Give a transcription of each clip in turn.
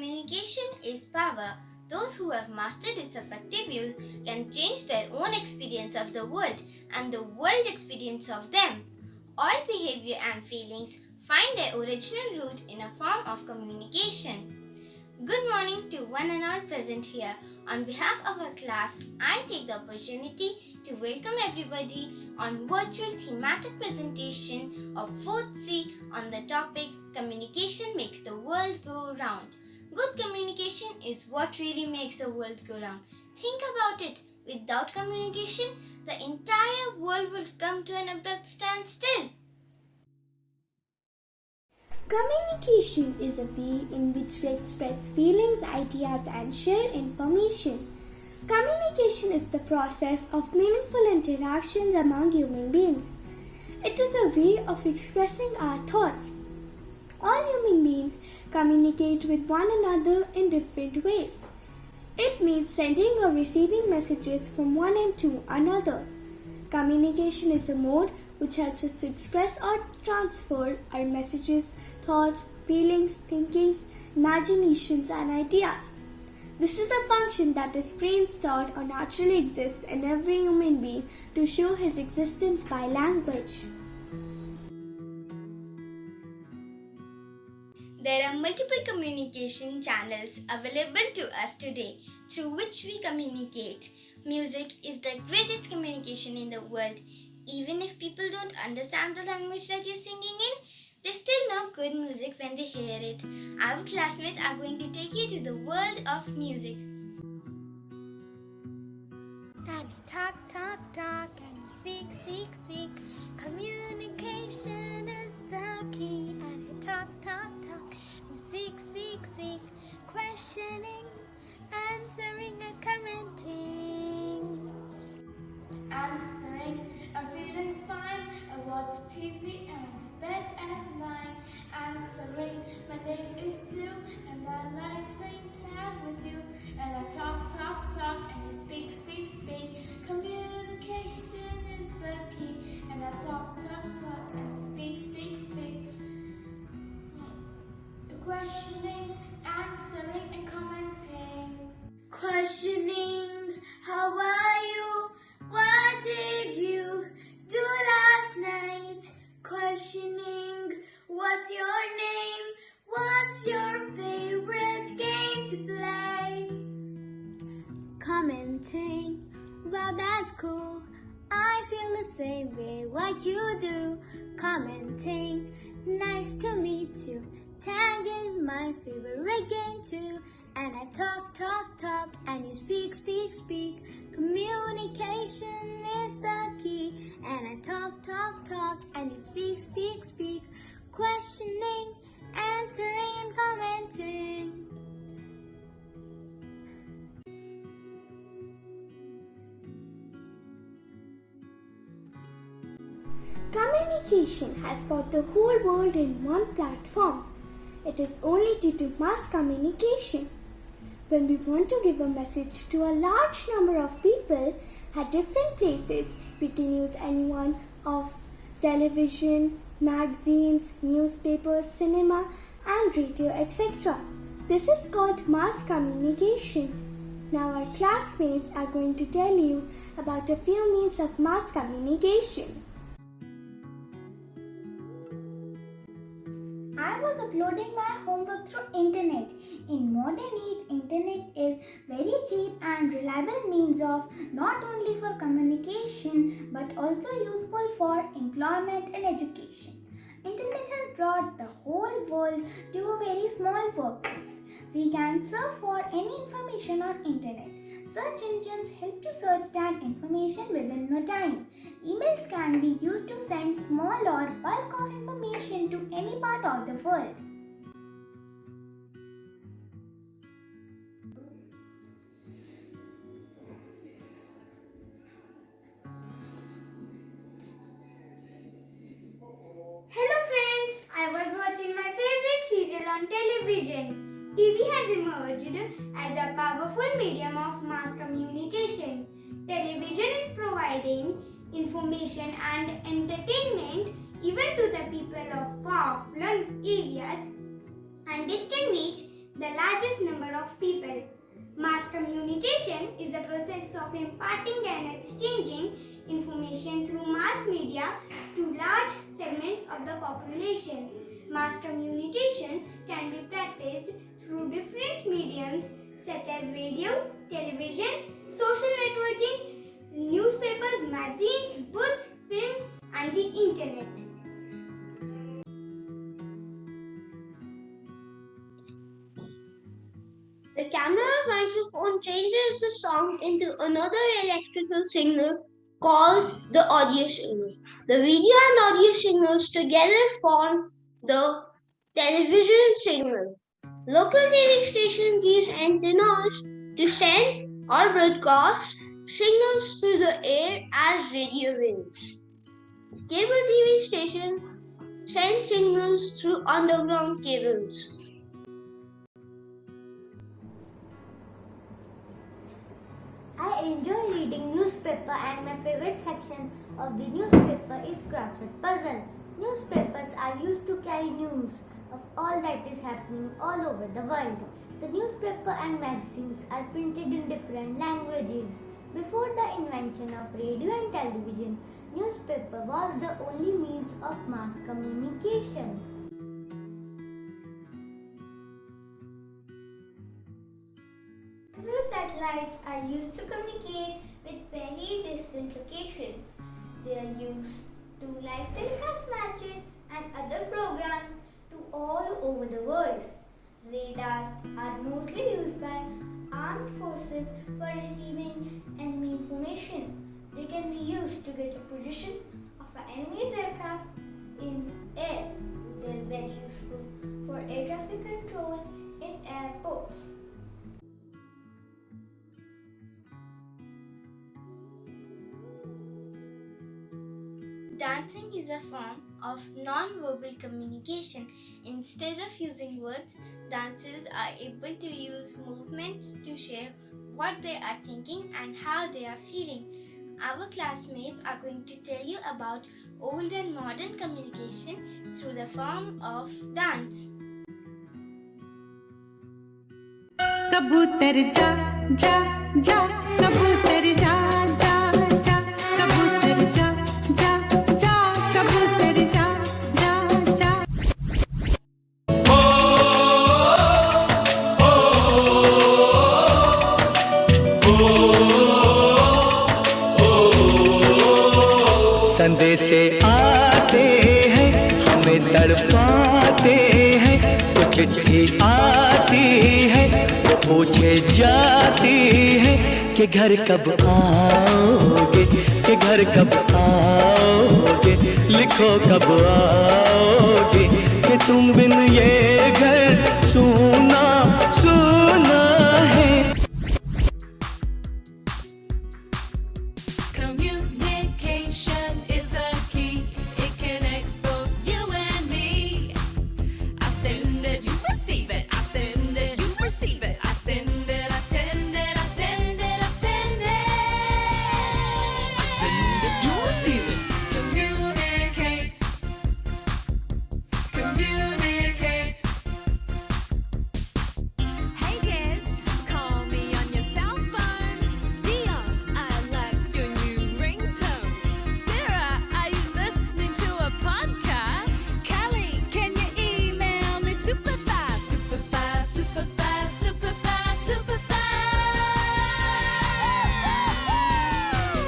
Communication is power. Those who have mastered its effective use can change their own experience of the world and the world experience of them. All behavior and feelings find their original root in a form of communication. Good morning to one and all present here. On behalf of our class, I take the opportunity to welcome everybody on virtual thematic presentation of 4th C on the topic Communication Makes the World Go Round. Good communication is what really makes the world go round. Think about it. Without communication, the entire world would come to an abrupt standstill. Communication is a way in which we express feelings, ideas, and share information. Communication is the process of meaningful interactions among human beings. It is a way of expressing our thoughts. All human beings communicate with one another in different ways. It means sending or receiving messages from one end to another. Communication is a mode which helps us to express or transfer our messages, thoughts, feelings, thinkings, imaginations, and ideas. This is a function that is pre-installed or naturally exists in every human being to show his existence by language. There are multiple communication channels available to us today through which we communicate. Music is the greatest communication in the world. Even if people don't understand the language that you're singing in, they still know good music when they hear it. Our classmates are going to take you to the world of music. And you talk, and you speak. Communication is the key. And you talk, you speak. Questioning, answering, and commenting. Answering, I'm feeling fine. I watch TV and went to bed at 9. Answering, my name is Sue and I like playing tag with you. And I talk, and you speak. Communication is the key. And I talk, and you speak. Questioning, answering, and commenting. Questioning, how are you? What did you do last night? Questioning, what's your name? What's your favorite game to play? Commenting, well, that's cool. I feel the same way like you do. Commenting, nice to meet you. Tag is my favorite game too. And I talk, and you speak. Communication is the key. And I talk, and you speak. Questioning, answering, and commenting. Communication has brought the whole world in one platform. It is only due to mass communication. When we want to give a message to a large number of people at different places, we can use any one of television, magazines, newspapers, cinema, and radio, etc. This is called mass communication. Now our classmates are going to tell you about a few means of mass communication. I was uploading my homework through internet. In modern age, internet is very cheap and reliable means of not only for communication but also useful for employment and education. Internet has brought the whole world to a very small workplace. We can search for any information on internet. Search engines help to search that information within no time. Emails can be used to send small or bulk of information to any part of the world. Hello friends, I was watching my favorite serial on television. TV has emerged as a powerful medium of mass communication. Television is providing information and entertainment even to the people of far-flung areas, and it can reach the largest number of people. Mass communication is the process of imparting and exchanging information through mass media to large segments of the population. Mass communication can be practiced through different mediums such as radio, television, social networking, newspapers, magazines, books, film, and the internet. The camera microphone changes the sound into another electrical signal called the audio signal. The video and audio signals together form the television signal. Local TV stations use antennas to send or broadcast signals through the air as radio waves. Cable TV stations send signals through underground cables. I enjoy reading newspaper and my favorite section of the newspaper is crossword puzzle. Newspapers are used to carry news of all that is happening all over the world. The newspaper and magazines are printed in different languages. Before the invention of radio and television, newspaper was the only means of mass communication. New satellites are used to communicate with very distant locations. They are used to live telecast matches and other programs to all over the world. Radars are mostly used by armed forces for receiving enemy information. They can be used to get a position of an enemy's aircraft in air. They are very useful for air traffic control in airports. Dancing is a form of non-verbal communication. Instead of using words, dancers are able to use movements to share what they are thinking and how they are feeling. Our classmates are going to tell you about old and modern communication through the form of dance. कबूतर जा जा जा कबूतर जा जा जा कबूतर जा जा जा कबूतर जा जा जा संदेशे आते हैं हमें तड़पाते हैं तो चिट्ठी आती है वो पूछे जाती है कि घर कब आओगे कि घर कब आओगे लिखो कब आओगे कि तुम बिन ये घर सूना सूना है. Communication is the key. It can expose you and me. I send it, you receive it. I send it, you receive it. I send it, I send it, I send it, I send it. I send it, you receive it. Communicate. Communicate. Hey kids, call me on your cell phone. Dion, I like your new ringtone. Sarah, are you listening to a podcast? Kelly, can you email me super fast? Super fast, super fast, super fast, super fast.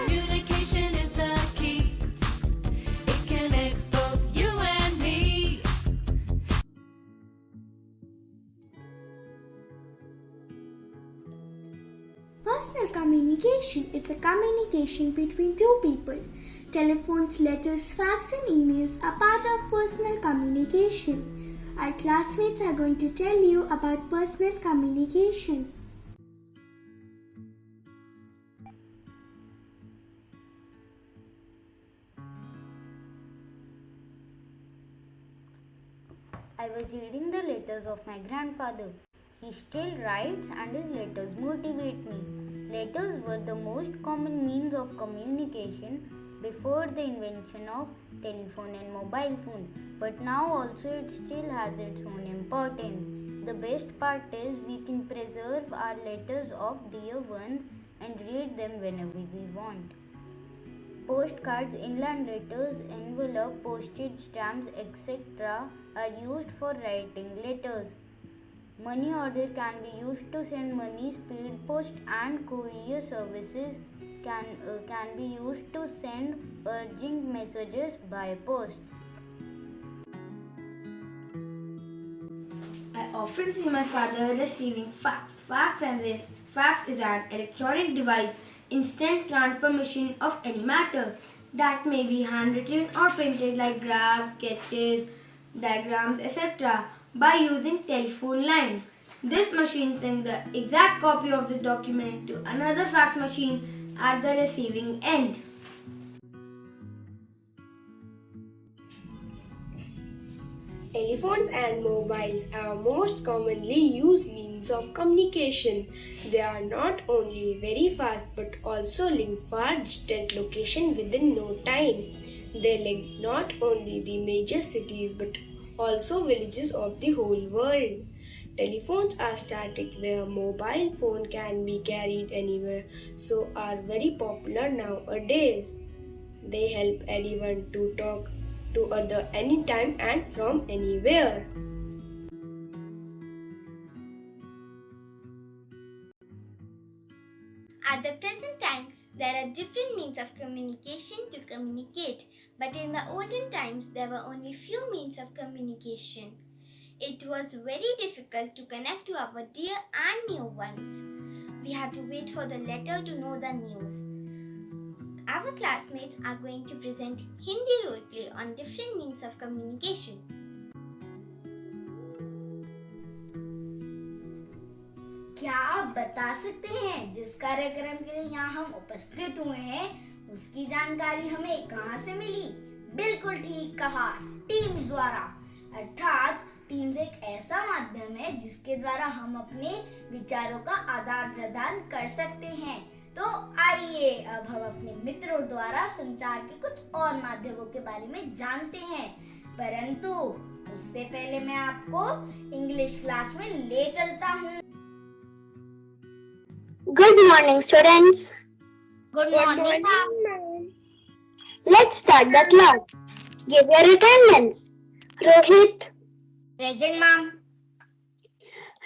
Communication is the key. It can expose you and me. Personal communication is a communication between two people. Telephones, letters, fax, and emails are part of personal communication. Our classmates are going to tell you about personal communication. I was reading the letters of my grandfather. He still writes and his letters motivate me. Letters were the most common means of communication before the invention of telephone and mobile phones, but now also it still has its own importance. The best part is we can preserve our letters of dear ones and read them whenever we want. Postcards, inland letters, envelope, postage stamps, etc. are used for writing letters. Money order can be used to send money. Speed post and courier services can be used to send urgent messages by post. I often see my father receiving fax. Fax is an electronic device, instant transmission of any matter that may be handwritten or printed like graphs, sketches, diagrams, etc. by using telephone lines. This machine sends the exact copy of the document to another fax machine at the receiving end. Telephones and mobiles are most commonly used means of communication. They are not only very fast but also link far distant locations within no time. They link not only the major cities but also villages of the whole world. Telephones are static where mobile phone can be carried anywhere, so are very popular nowadays. They help anyone to talk to other anytime and from anywhere. At the present time, there are different means of communication to communicate, but in the olden times, there were only few means of communication. It was very difficult to connect to our dear and near ones. We had to wait for the letter to know the news. Our classmates are going to present Hindi roleplay on different means of communication. क्या आप बता सकते हैं जिस कार्यक्रम के लिए यहाँ हम उपस्थित हुए हैं उसकी जानकारी हमें कहाँ से मिली? बिल्कुल ठीक कहा, टीम्स द्वारा। अर्थात टीम्स एक ऐसा माध्यम है जिसके द्वारा हम अपने विचारों का आदान प्रदान कर सकते हैं। तो आइए अब हम अपने मित्रों द्वारा संचार के कुछ और माध्यमों के बारे में जानते हैं, परंतु उससे पहले मैं आपको इंग्लिश क्लास में ले चलता हूँ। Good morning, students. Good morning, ma'am. Let's start the class. Give your attendance. Rohit. Present, ma'am.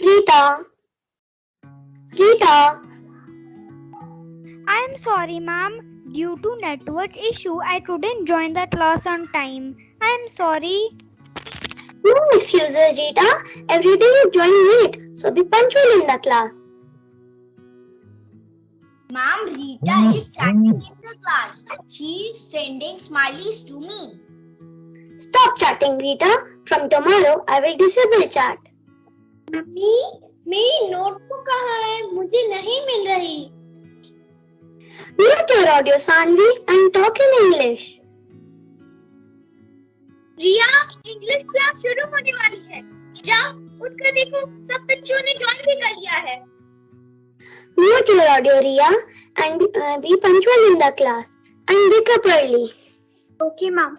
Rita. I am sorry, ma'am. Due to network issue, I couldn't join the class on time. I am sorry. No excuses, Rita. Every day you join late, so be punctual in the class. Ma'am, Rita is chatting in the class. She is sending smileys to me. Stop chatting, Rita. From tomorrow, I will disable chat. Mummy, मेरी notebook कहाँ है? मुझे नहीं मिल रही। Mute your audio, Sanvi, and talk in English. Riya, English class शुरू होने वाली है। जाओ, उठकर देखो, सब बच्चों ने ज्वाइन भी कर लिया है। Mute your audio, Riya, and be punctual in the class. And wake up early. Okay, ma'am.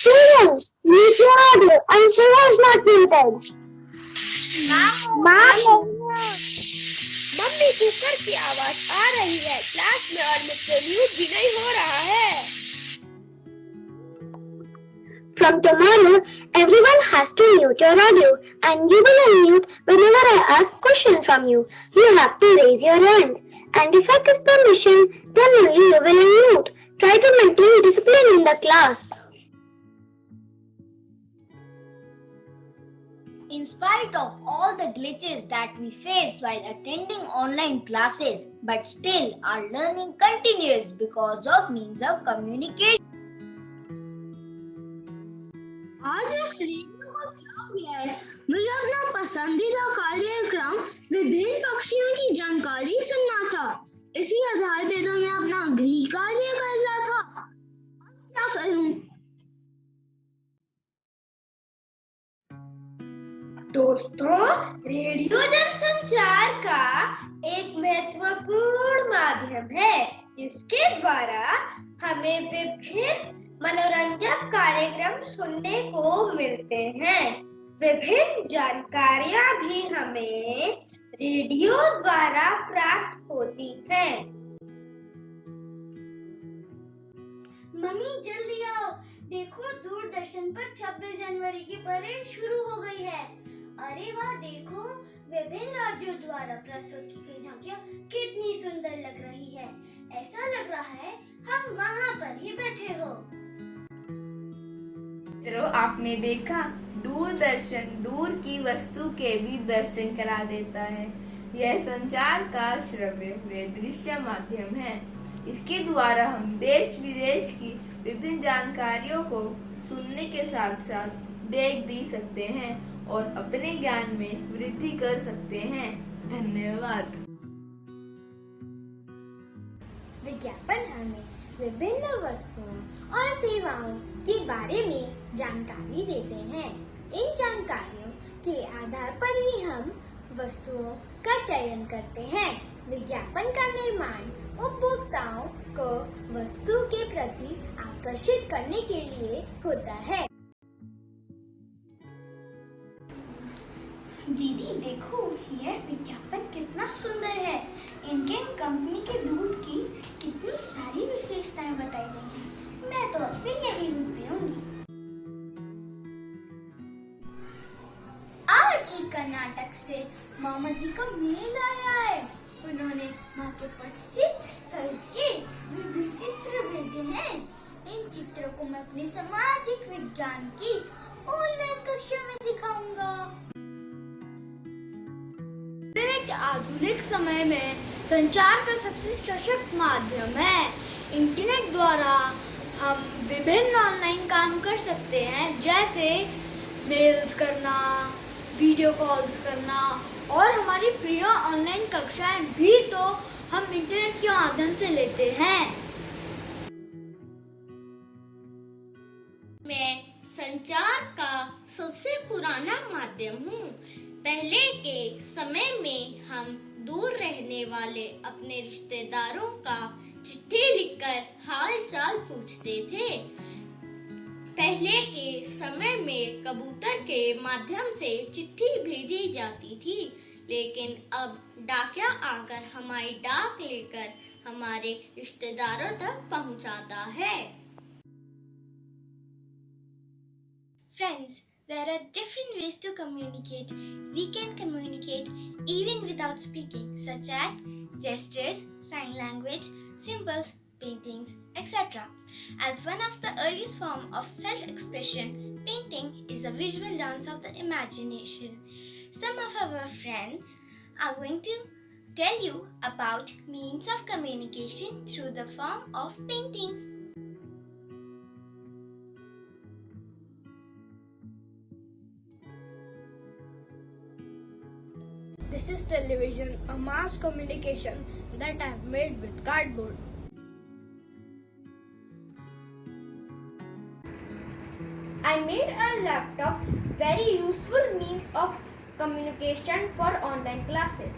Students, mute your audio and say was not muted. Ma'am, mummy cooker की आवाज आ रही है क्लास में और मुझसे म्यूट भी नहीं हो रहा है। From tomorrow, everyone has to mute your audio and you will unmute whenever I ask question from you. You have to raise your hand. And if I give permission, then only you will unmute. Try to maintain discipline in the class. In spite of all the glitches that we faced while attending online classes, but still our learning continues because of means of communication. आज इस radio को क्या हो गया है? मुझे अपना पसंदीदा कार्यक्रम विभिन्न पक्षियों की जानकारी सुनना था। इसी आधार पे तो मैं अपना गृह कार्य कर रहा था। क्या करूं? दोस्तों, रेडियो जनसंचार का एक महत्वपूर्ण माध्यम है। इसके द्वारा हमें विभिन्न मनोरंजक कार्यक्रम सुनने को मिलते हैं। विभिन्न जानकारियां भी हमें रेडियो द्वारा प्राप्त होती हैं। मम्मी जल्दी आओ, देखो दूरदर्शन पर 26 जनवरी की परेड शुरू हो गई है। अरे वाह, देखो विभिन्न राज्यों द्वारा प्रस्तुत की गई झांकियां कितनी सुंदर लग रही है। ऐसा लग रहा है हम वहाँ पर ही बैठे हो। मित्रों, आपने देखा दूरदर्शन दूर की वस्तु के भी दर्शन करा देता है। यह संचार का श्रव्य व दृश्य माध्यम है। इसके द्वारा हम देश विदेश की विभिन्न जानकारियों को सुनने के साथ साथ देख भी सकते हैं और अपने ज्ञान में वृद्धि कर सकते हैं। धन्यवाद। विज्ञापन हमें विभिन्न वस्तुओं और सेवाओं के बारे में जानकारी देते हैं। इन जानकारियों के आधार पर ही हम वस्तुओं का चयन करते हैं। विज्ञापन का निर्माण उपभोक्ताओं को वस्तु के प्रति आकर्षित करने के लिए होता है। दीदी देखो, यह विज्ञापन कितना सुंदर है। इनके कंपनी के दूध की कितनी सारी विशेषताएं बताई गई हैं। मैं तो अब से यही दूध पीऊंगी। आज ही कर्नाटक से मामा जी का मेल आया है। उन्होंने माँ के प्रसिद्ध स्थल के विभिन्न चित्र भेजे हैं। इन चित्रों को मैं अपने सामाजिक विज्ञान की ऑनलाइन कक्षा में दिखाऊंगा। आधुनिक समय में संचार का सबसे सशक्त माध्यम है। इंटरनेट द्वारा हम विभिन्न ऑनलाइन काम कर सकते हैं, जैसे मेल्स करना, वीडियो कॉल्स करना और हमारी प्रिय ऑनलाइन कक्षाएं भी तो हम इंटरनेट के माध्यम से लेते हैं। मैं संचार का सबसे पुराना माध्यम हूँ। पहले के समय में हम दूर रहने वाले अपने रिश्तेदारों का चिट्ठी लिखकर हाल चाल पूछते थे। पहले के समय में कबूतर के माध्यम से चिट्ठी भेजी जाती थी, लेकिन अब डाकिया आकर हमारी डाक लेकर हमारे रिश्तेदारों तक पहुंचाता है। Friends, there are different ways to communicate. We can communicate even without speaking, such as gestures, sign language, symbols, paintings, etc. As one of the earliest forms of self-expression, painting is a visual dance of the imagination. Some of our friends are going to tell you about means of communication through the form of paintings. This is television, a mass communication that I've made with cardboard. I made a laptop, very useful means of communication for online classes.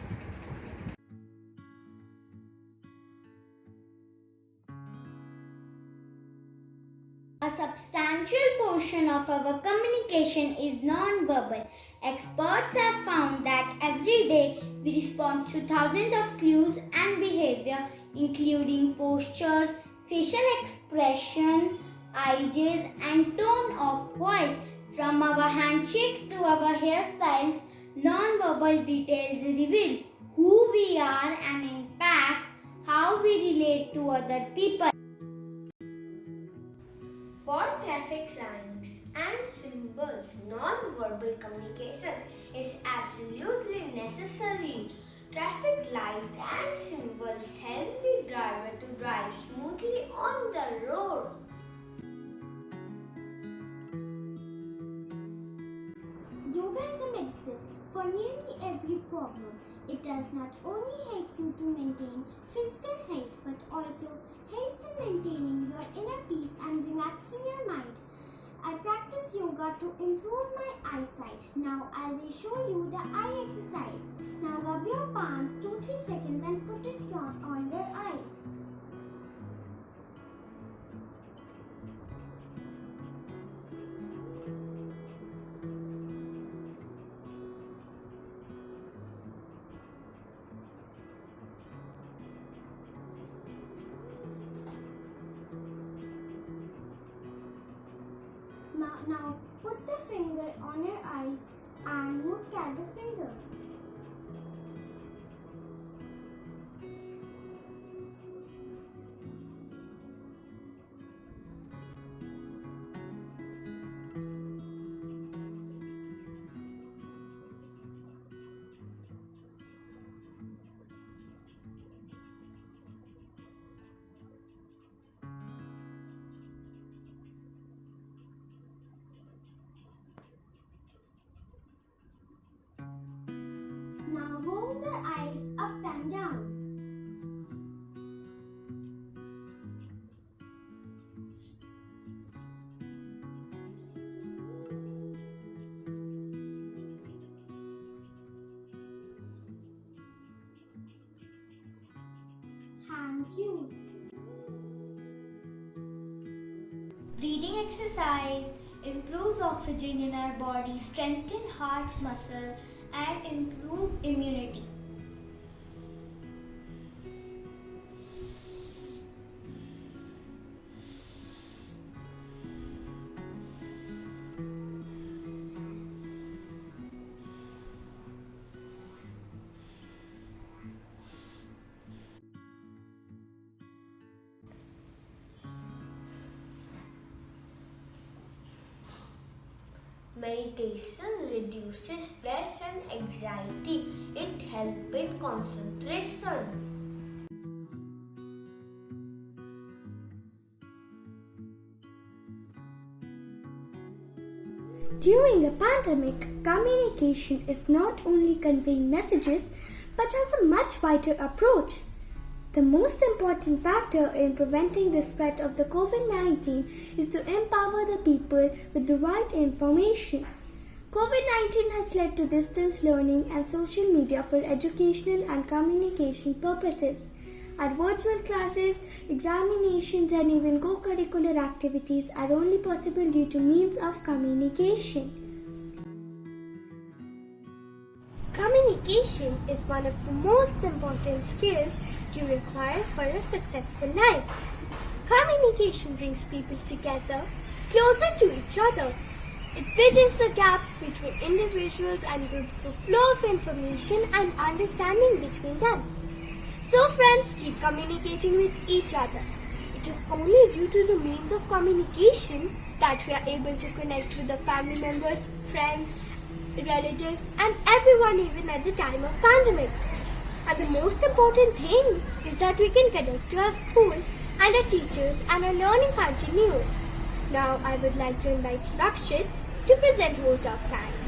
A substantial portion of our communication is non-verbal. Experts have found that every day we respond to thousands of clues and behavior, including postures, facial expression, eye gaze, and tone of voice. From our handshakes to our hairstyles, non-verbal details reveal who we are and impact how we relate to other people. For traffic signs and symbols, non-verbal communication is absolutely necessary. Traffic light and symbols help the driver to drive smoothly on the road. Yoga is the medicine for nearly every problem. It does not only help you to maintain physical health but also helps in maintaining your inner peace and relaxing your mind. I practice yoga to improve my eyesight. Now I will show you the eye exercise. Now rub your palms 2-3 seconds and put it on your eyes. Now put the finger on your eyes and look at the finger. Now hold the eyes up and down. Thank you. Breathing exercise improves oxygen in our body, strengthen heart's muscle, and improve immunity. Meditation reduces stress and anxiety. It helps in concentration. During a pandemic, communication is not only conveying messages but has a much wider approach. The most important factor in preventing the spread of the COVID-19 is to empower the people with the right information. COVID-19 has led to distance learning and social media for educational and communication purposes. At virtual classes, examinations and even co-curricular activities are only possible due to means of communication. Communication is one of the most important skills you require for a successful life. Communication brings people together, closer to each other. It bridges the gap between individuals and groups through flow of information and understanding between them. So friends, keep communicating with each other. It is only due to the means of communication that we are able to connect with the family members, friends, relatives and everyone even at the time of pandemic. And the most important thing is that we can connect to our school and our teachers and our learning continues. Now I would like to invite Rakshit to present vote of thanks.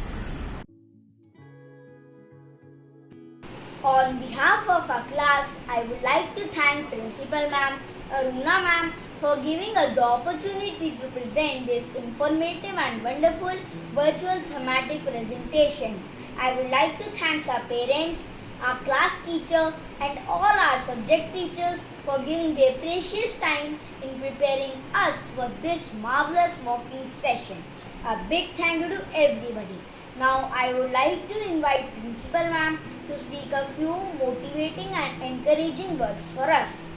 On behalf of our class, I would like to thank Principal Ma'am, Aruna Ma'am for giving us the opportunity to present this informative and wonderful virtual thematic presentation. I would like to thank our parents, our class teacher and all our subject teachers for giving their precious time in preparing us for this marvelous mocking session. A big thank you to everybody. Now I would like to invite Principal Ma'am to speak a few motivating and encouraging words for us.